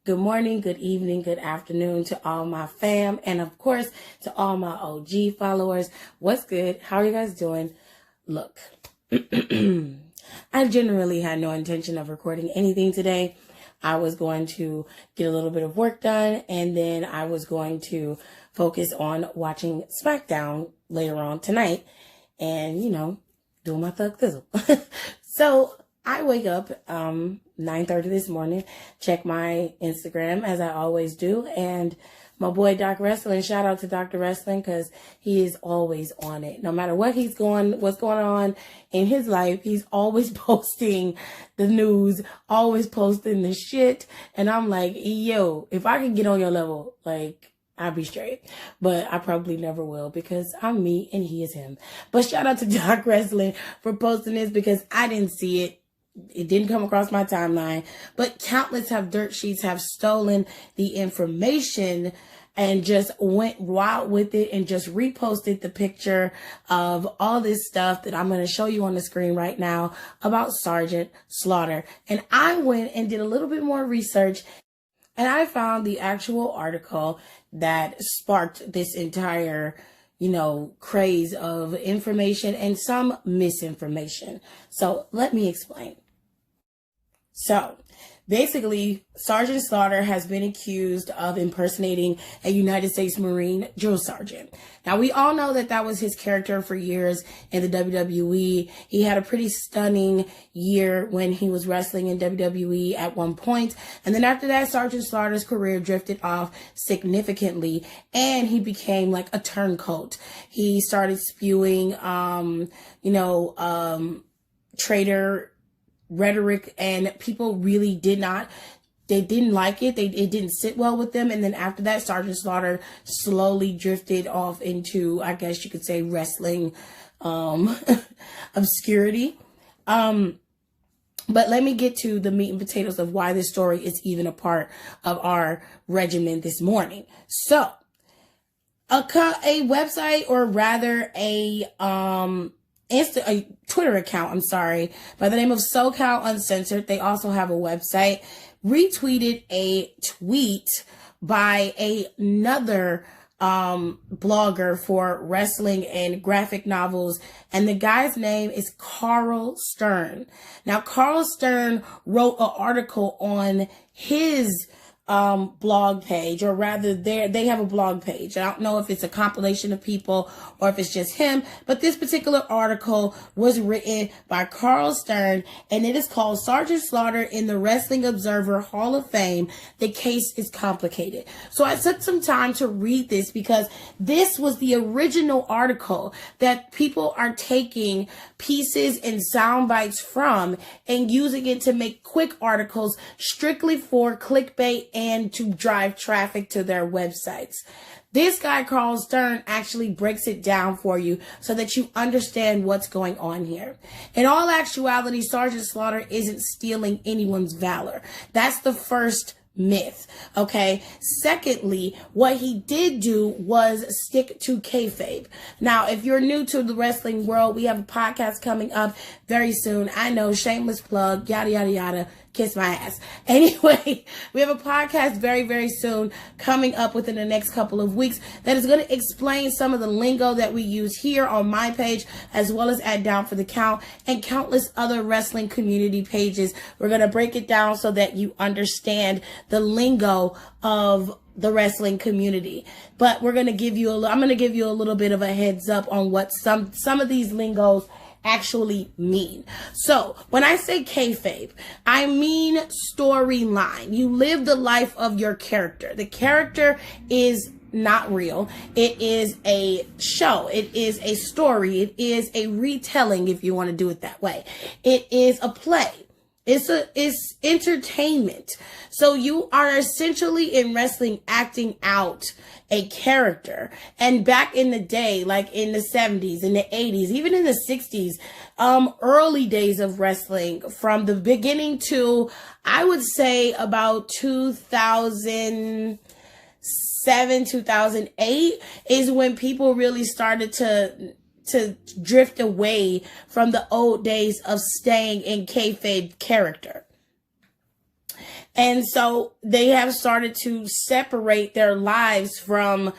Good morning, good evening, good afternoon to all my fam, and of course to all my OG followers. What's good? How are you guys doing? Look, I generally had no intention of recording anything today. I was going to get a little bit of work done, and then I was going to focus on watching SmackDown later on tonight and, doing my thug thizzle. So I wake up 9:30 this morning, check my Instagram as I always do, and my boy Doc Wrestling, shout out to Dr. Wrestling, because he is always on it. No matter what's going on in his life, he's always posting the news, always posting the shit. And I'm like, yo, if I can get on your level, I'll be straight. But I probably never will, because I'm me and he is him. But shout out to Doc Wrestling for posting this, because I didn't see it. It didn't come across my timeline, but countless dirt sheets have stolen the information and just went wild with it and just reposted the picture of all this stuff that I'm going to show you on the screen right now about Sergeant Slaughter. And I went and did a little bit more research, and I found the actual article that sparked this entire craze of information and some misinformation. So let me explain. So basically, Sergeant Slaughter has been accused of impersonating a United States Marine drill sergeant. Now, we all know that was his character for years in the WWE. He had a pretty stunning year when he was wrestling in WWE at one point. And then after that, Sergeant Slaughter's career drifted off significantly, and he became like a turncoat. He started spewing, traitor rhetoric, and people really didn't like it. It didn't sit well with them. And then after that, Sergeant Slaughter slowly drifted off into, I guess you could say, wrestling obscurity. But let me get to the meat and potatoes of why this story is even a part of our regimen this morning. So a website, or rather a Twitter account, by the name of SoCal Uncensored, they also have a website, retweeted a tweet by another blogger for wrestling and graphic novels, and the guy's name is Carl Stern. Now, Carl Stern wrote an article on his blog page, or rather they have a blog page. I don't know if it's a compilation of people or if it's just him, but this particular article was written by Carl Stern, and it is called Sergeant Slaughter in the Wrestling Observer Hall of Fame. The case is complicated. So I took some time to read this, because this was the original article that people are taking pieces and sound bites from and using it to make quick articles strictly for clickbait and to drive traffic to their websites. This guy, Carl Stern, actually breaks it down for you so that you understand what's going on here. In all actuality, Sergeant Slaughter isn't stealing anyone's valor. That's the first myth. Okay. Secondly, what he did do was stick to kayfabe. Now, if you're new to the wrestling world, we have a podcast coming up very soon. I know, shameless plug, yada, yada, yada. Kiss my ass. Anyway, we have a podcast very, very soon coming up within the next couple of weeks that is going to explain some of the lingo that we use here on my page, as well as at Down for the Count and countless other wrestling community pages. We're going to break it down so that you understand the lingo of the wrestling community. But I'm going to give you a little bit of a heads up on what some of these lingos actually mean. So when I say kayfabe, I mean storyline. You live the life of your character. The character is not real. It is a show. It is a story. It is a retelling, if you want to do it that way. It is a play. It's entertainment. So you are essentially in wrestling acting out a character. And back in the day, like in the 70s, in the 80s, even in the 60s, early days of wrestling, from the beginning to, I would say, about 2007, 2008 is when people really started to drift away from the old days of staying in kayfabe character. And so they have started to separate their lives from,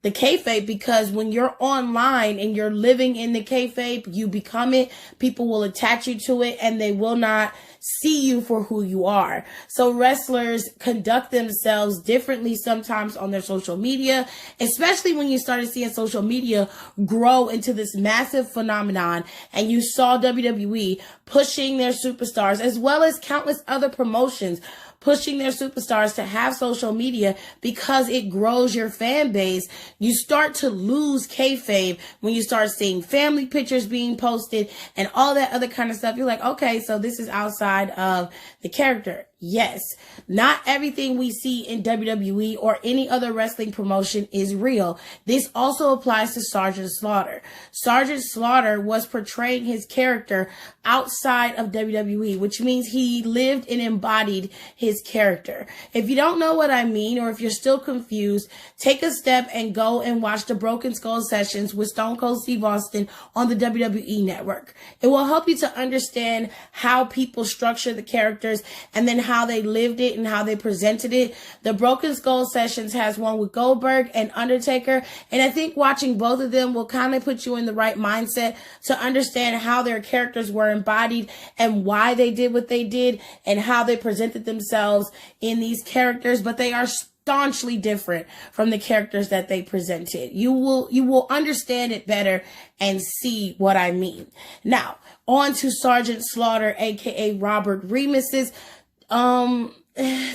the kayfabe, because when you're online and you're living in the kayfabe, you become it. People will attach you to it and they will not see you for who you are. So wrestlers conduct themselves differently sometimes on their social media, especially when you started seeing social media grow into this massive phenomenon and you saw WWE pushing their superstars as well as countless other promotions pushing their superstars to have social media because it grows your fan base. You start to lose kayfabe when you start seeing family pictures being posted and all that other kind of stuff. You're like, okay, so this is outside of the character. Yes, not everything we see in WWE or any other wrestling promotion is real. This also applies to Sergeant Slaughter. Sergeant Slaughter was portraying his character outside of WWE, which means he lived and embodied his character. If you don't know what I mean, or if you're still confused, take a step and go and watch the Broken Skull sessions with Stone Cold Steve Austin on the WWE network. It will help you to understand how people structure the characters and then how they lived it and how they presented it. The Broken Skull sessions has one with Goldberg and Undertaker, and I think watching both of them will kind of put you in the right mindset to understand how their characters were embodied and why they did what they did and how they presented themselves in these characters. But they are staunchly different from the characters that they presented. You will understand it better and see what I mean. Now, on to Sergeant Slaughter, aka Robert Remus's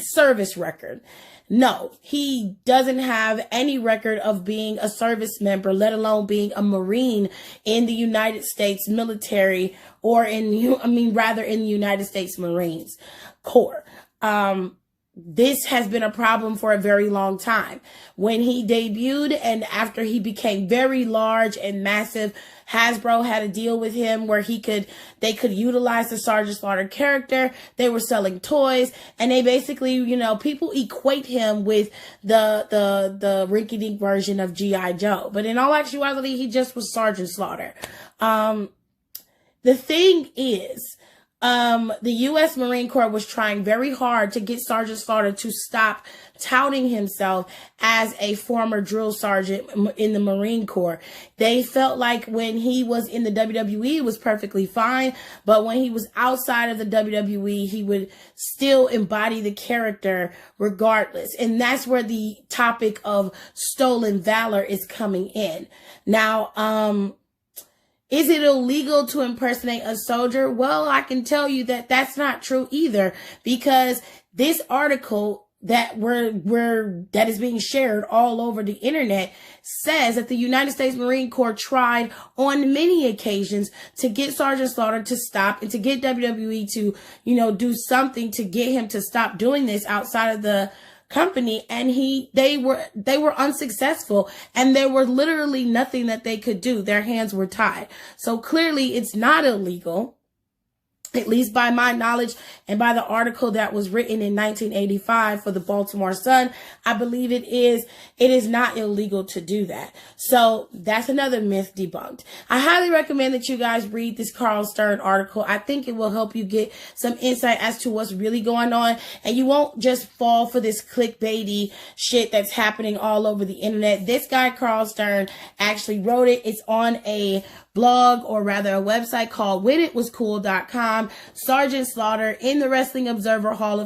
service record. No, he doesn't have any record of being a service member, let alone being a Marine in the United States military, or in the United States Marines Corps. This has been a problem for a very long time. When he debuted and after he became very large and massive, Hasbro had a deal with him where they could utilize the Sergeant Slaughter character. They were selling toys, and they basically, people equate him with the rinky-dink version of G.I. Joe. But in all actuality, he just was Sergeant Slaughter. The thing is, the U.S. Marine Corp was trying very hard to get Sergeant Slaughter to stop touting himself as a former drill sergeant in the Marine Corps. They felt like when he was in the WWE, it was perfectly fine, but when he was outside of the WWE, he would still embody the character regardless. And that's where the topic of stolen valor is coming in. Now, is it illegal to impersonate a soldier? Well, I can tell you that that's not true either, because this article that is being shared all over the internet says that the United States Marine Corps tried on many occasions to get Sergeant Slaughter to stop and to get WWE to, do something to get him to stop doing this outside of the company, and they were unsuccessful, and there were literally nothing that they could do. Their hands were tied. So clearly it's not illegal, at least by my knowledge and by the article that was written in 1985 for the Baltimore Sun. I believe it is not illegal to do that. So that's another myth debunked. I highly recommend that you guys read this Carl Stern article. I think it will help you get some insight as to what's really going on, and you won't just fall for this clickbaity shit that's happening all over the internet. This guy, Carl Stern, actually wrote it. It's on a blog, or rather a website called whenitwascool.com. Sergeant Slaughter in the Wrestling Observer Hall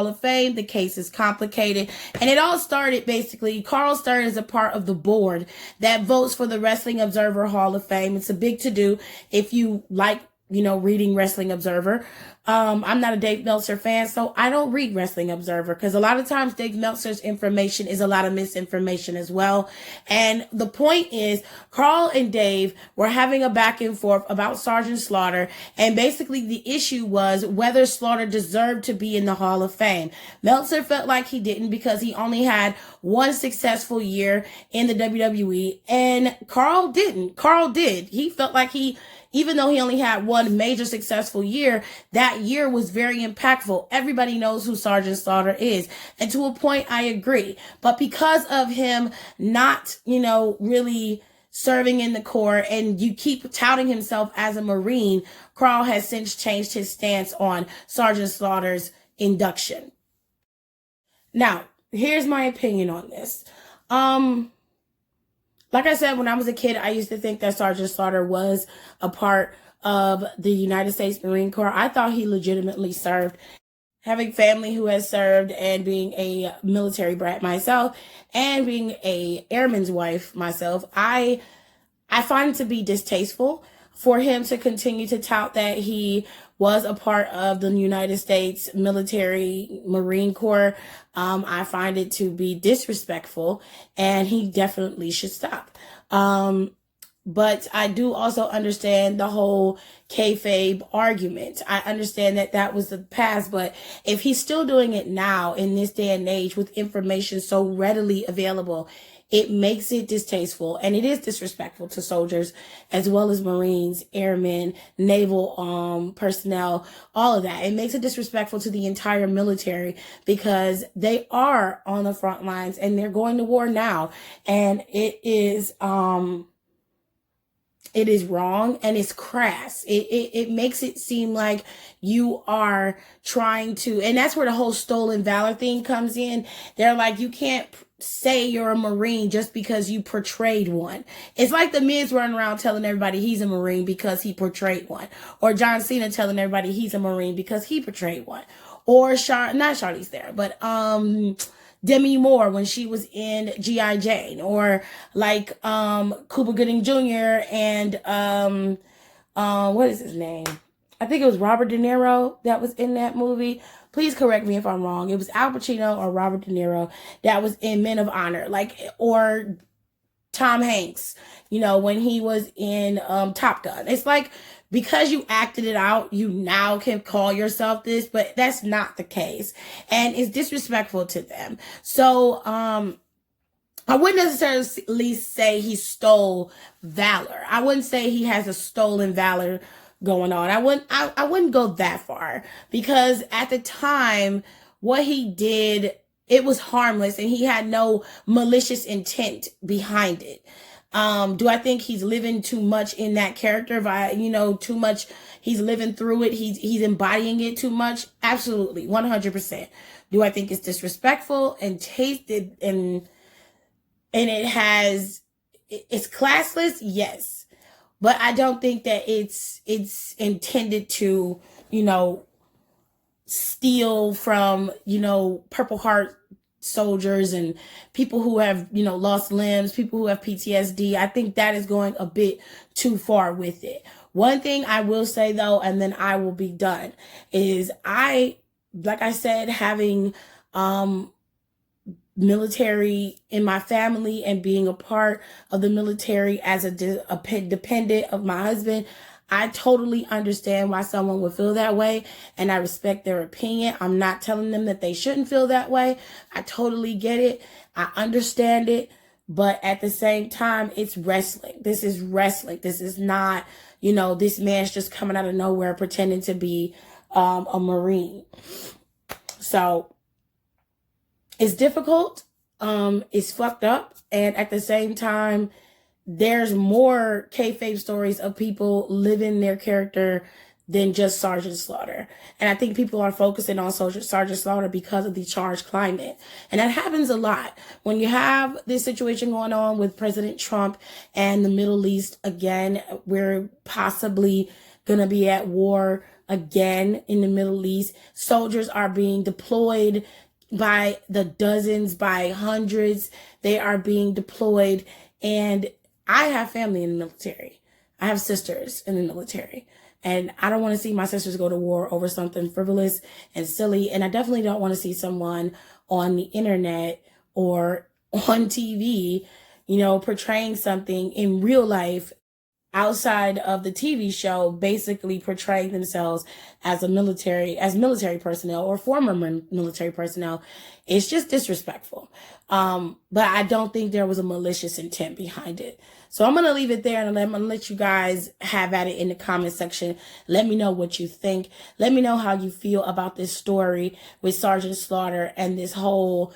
of Fame. The case is complicated, and it all started basically, Carl Stern is a part of the board that votes for the Wrestling Observer Hall of Fame. It's a big to-do if you like, reading Wrestling Observer. I'm not a Dave Meltzer fan, so I don't read Wrestling Observer, because a lot of times Dave Meltzer's information is a lot of misinformation as well. And the point is, Carl and Dave were having a back and forth about Sergeant Slaughter, and basically the issue was whether Slaughter deserved to be in the Hall of Fame. Meltzer felt like he didn't because he only had one successful year in the WWE, and Carl didn't. Carl did. He felt like even though he only had one major successful year, that year was very impactful. Everybody knows who Sergeant Slaughter is. And to a point, I agree. But because of him not, really serving in the Corps, and you keep touting himself as a Marine, Carl has since changed his stance on Sergeant Slaughter's induction. Now, here's my opinion on this. Like I said, when I was a kid, I used to think that Sergeant Slaughter was a part of the United States Marine Corps. I thought he legitimately served. Having family who has served and being a military brat myself and being a airman's wife myself, I find it to be distasteful for him to continue to tout that he was a part of the United States military Marine Corps. I find it to be disrespectful, and he definitely should stop. But I do also understand the whole kayfabe argument. I understand that that was the past, but if he's still doing it now in this day and age with information so readily available, it makes it distasteful, and it is disrespectful to soldiers as well as Marines, airmen, naval personnel, all of that. It makes it disrespectful to the entire military because they are on the front lines and they're going to war now, and it is wrong and it's crass. It makes it seem like you are trying to, and that's where the whole stolen valor thing comes in. They're like, you can't say you're a Marine just because you portrayed one. It's like the Miz running around telling everybody he's a Marine because he portrayed one. Or John Cena telling everybody he's a Marine because he portrayed one. Or not Charlize Theron, but Demi Moore when she was in G.I. Jane, or like Cuba Gooding Jr. and what is his name? I think it was Robert De Niro that was in that movie. Please correct me if I'm wrong. It was Al Pacino or Robert De Niro that was in Men of Honor, or Tom Hanks, when he was in Top Gun. It's like, because you acted it out, you now can call yourself this, but that's not the case. And it's disrespectful to them. So, I wouldn't necessarily say he stole valor. I wouldn't say he has a stolen valor going on. I wouldn't go that far, because at the time, what he did, it was harmless and he had no malicious intent behind it. Do I think he's living too much in that character? Too much, he's living through it. He's embodying it too much. Absolutely. 100%. Do I think it's disrespectful and tasted and it's classless? Yes. But I don't think that it's intended to, steal from, Purple Heart soldiers and people who have, lost limbs, people who have PTSD. I think that is going a bit too far with it. One thing I will say though, and then I will be done, is like I said, having military in my family and being a part of the military as a dependent of my husband, I totally understand why someone would feel that way, and I respect their opinion. I'm not telling them that they shouldn't feel that way. I totally get it. I understand it. But at the same time, it's wrestling. This is wrestling. This is not, this man's just coming out of nowhere pretending to be a Marine. So it's difficult. It's fucked up. And at the same time, there's more kayfabe stories of people living their character than just Sergeant Slaughter. And I think people are focusing on Sergeant Slaughter because of the charged climate. And that happens a lot. When you have this situation going on with President Trump and the Middle East again, we're possibly going to be at war again in the Middle East. Soldiers are being deployed by the dozens, by hundreds. They are being deployed, and I have family in the military. I have sisters in the military, and I don't want to see my sisters go to war over something frivolous and silly. And I definitely don't want to see someone on the internet or on TV, portraying something in real life outside of the TV show, basically portraying themselves as military personnel or former military personnel. It's just disrespectful. But I don't think there was a malicious intent behind it. So I'm going to leave it there, and I'm going to let you guys have at it in the comment section. Let me know what you think. Let me know how you feel about this story with Sergeant Slaughter and this whole,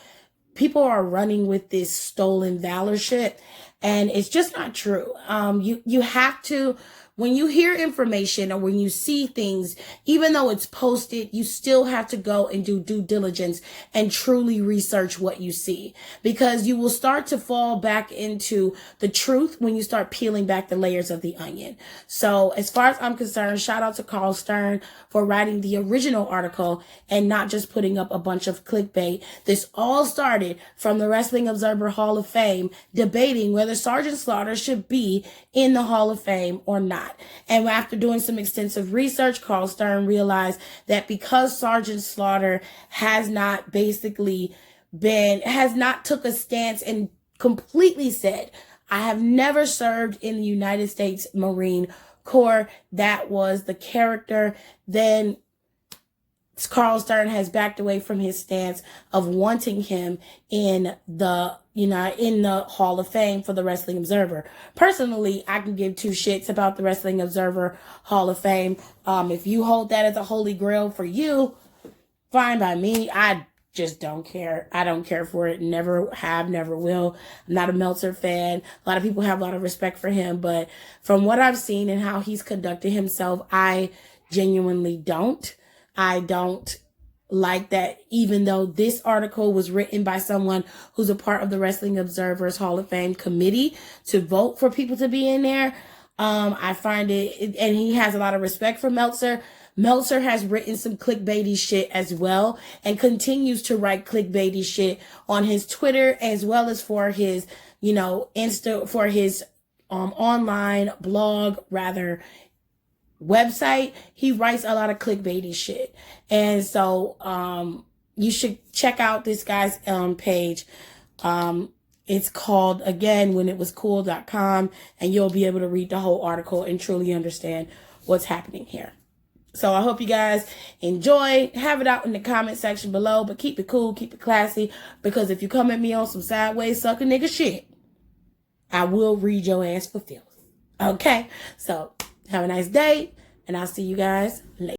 people are running with this stolen valor shit. And it's just not true. You have to, when you hear information or when you see things, even though it's posted, you still have to go and do due diligence and truly research what you see, because you will start to fall back into the truth when you start peeling back the layers of the onion. So as far as I'm concerned, shout out to Carl Stern for writing the original article and not just putting up a bunch of clickbait. This all started from the Wrestling Observer Hall of Fame debating whether Sergeant Slaughter should be in the Hall of Fame or not. And after doing some extensive research, Carl Stern realized that because Sergeant Slaughter has not took a stance and completely said, I have never served in the United States Marine Corps, that was the character, then Carl Stern has backed away from his stance of wanting him in the Hall of Fame for the Wrestling Observer. Personally, I can give two shits about the Wrestling Observer Hall of Fame. If you hold that as a holy grail for you, fine by me. I just don't care. I don't care for it. Never have, never will. I'm not a Meltzer fan. A lot of people have a lot of respect for him, but from what I've seen and how he's conducted himself, I genuinely don't. I don't like that, even though this article was written by someone who's a part of the Wrestling Observer's Hall of Fame committee to vote for people to be in there. I find it, and he has a lot of respect for Meltzer. Meltzer has written some clickbaity shit as well and continues to write clickbaity shit on his Twitter as well as for his, for his online blog, website. He writes a lot of clickbaity shit. And so you should check out this guy's page. It's called, again, whenitwascool.com, and you'll be able to read the whole article and truly understand what's happening here. So I hope you guys enjoy. Have it out in the comment section below, but keep it cool, keep it classy, because if you come at me on some sideways sucker nigga shit, I will read your ass for filth. Okay? So have a nice day, and I'll see you guys later.